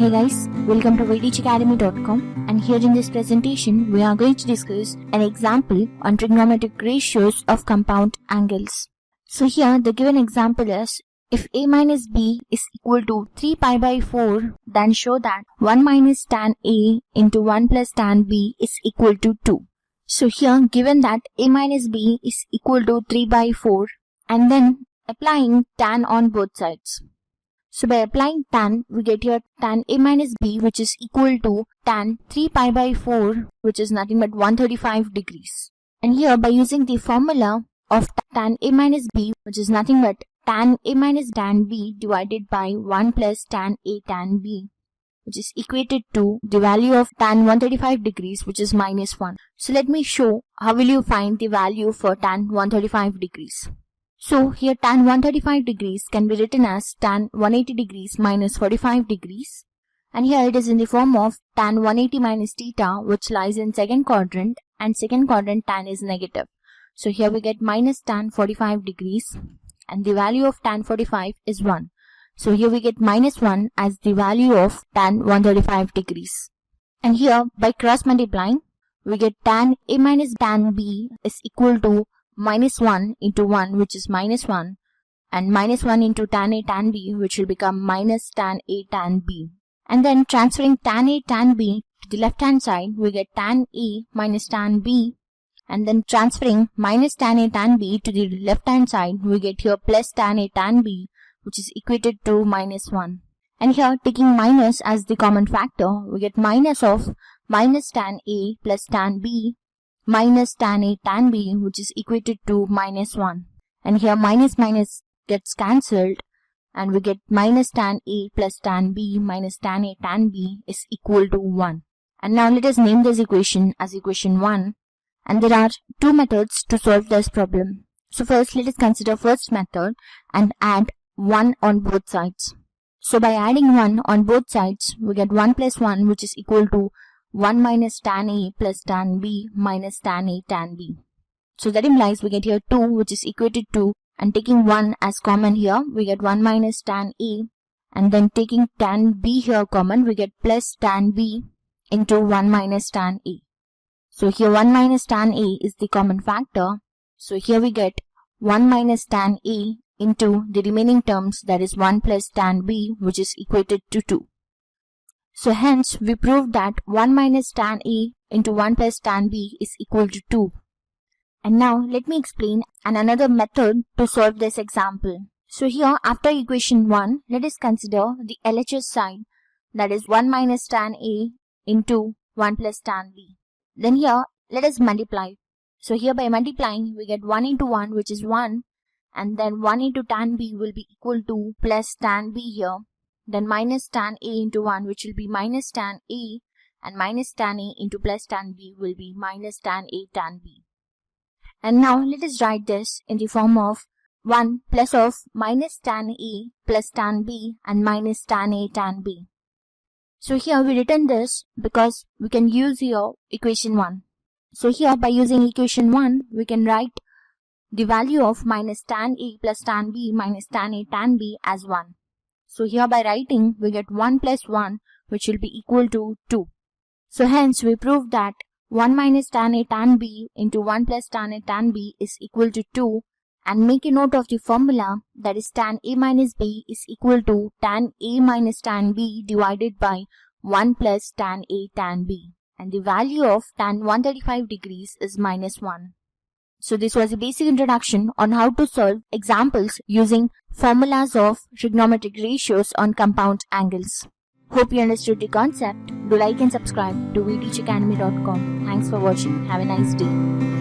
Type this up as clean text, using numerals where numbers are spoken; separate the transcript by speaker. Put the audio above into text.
Speaker 1: Hey guys, welcome to VTechAcademy.com, and here in this presentation we are going to discuss an example on trigonometric ratios of compound angles. So here the given example is, if a minus b is equal to 3 pi by 4, then show that 1 minus tan a into 1 plus tan b is equal to 2. So here given that a minus b is equal to 3 by 4, and then applying tan on both sides. So by applying tan, we get here tan a minus b, which is equal to tan 3 pi by 4, which is nothing but 135 degrees. And here by using the formula of tan a minus b, which is nothing but tan a minus tan b divided by 1 plus tan a tan b, which is equated to the value of tan 135 degrees, which is minus 1. So let me show how will you find the value for tan 135 degrees. So here tan 135 degrees can be written as tan 180 degrees minus 45 degrees. And here it is in the form of tan 180 minus theta, which lies in second quadrant, and second quadrant tan is negative. So here we get minus tan 45 degrees, and the value of tan 45 is 1. So here we get minus 1 as the value of tan 135 degrees. And here by cross multiplying, we get tan a minus tan b is equal to minus 1 into 1, which is minus 1, and minus 1 into tan a tan b, which will become minus tan a tan b. And then transferring tan a tan b to the left hand side, we get tan a minus tan b, and then transferring minus tan a tan b to the left hand side, we get here plus tan a tan b, which is equated to minus 1. And here taking minus as the common factor, we get minus of minus tan a plus tan b minus tan a tan b, which is equated to minus 1. And here minus minus gets cancelled, and we get minus tan a plus tan b minus tan a tan b is equal to 1. And now let us name this equation as equation 1. And there are two methods to solve this problem. So first let us consider first method and add 1 on both sides. So by adding 1 on both sides, we get 1 plus 1, which is equal to 1 minus tan a plus tan b minus tan a tan b. So that implies we get here 2, which is equated to, and taking 1 as common here, we get 1 minus tan a, and then taking tan b here common, we get plus tan b into 1 minus tan a. So here 1 minus tan a is the common factor. So here we get 1 minus tan a into the remaining terms, that is 1 plus tan b, which is equated to 2. So hence we proved that 1 minus tan a into 1 plus tan b is equal to 2. And now let me explain another method to solve this example. So here after equation 1, let us consider the LHS side, that is 1 minus tan a into 1 plus tan b. Then here let us multiply. So here by multiplying we get 1 into 1, which is 1, and then 1 into tan b will be equal to plus tan b here. Then minus tan a into 1, which will be minus tan a, and minus tan a into plus tan b will be minus tan a tan b. And now let us write this in the form of 1 plus of minus tan a plus tan b and minus tan a tan b. So here we written this because we can use here equation 1. So here by using equation 1, we can write the value of minus tan a plus tan b minus tan a tan b as 1. So here by writing, we get 1 plus 1, which will be equal to 2. So hence we prove that 1 minus tan a tan b into 1 plus tan a tan b is equal to 2. And make a note of the formula, that is tan a minus b is equal to tan a minus tan b divided by 1 plus tan a tan b. And the value of tan 135 degrees is minus 1. So this was a basic introduction on how to solve examples using formulas of trigonometric ratios on compound angles. Hope you understood the concept. Do like and subscribe to VTechAcademy.com. Thanks for watching. Have a nice day.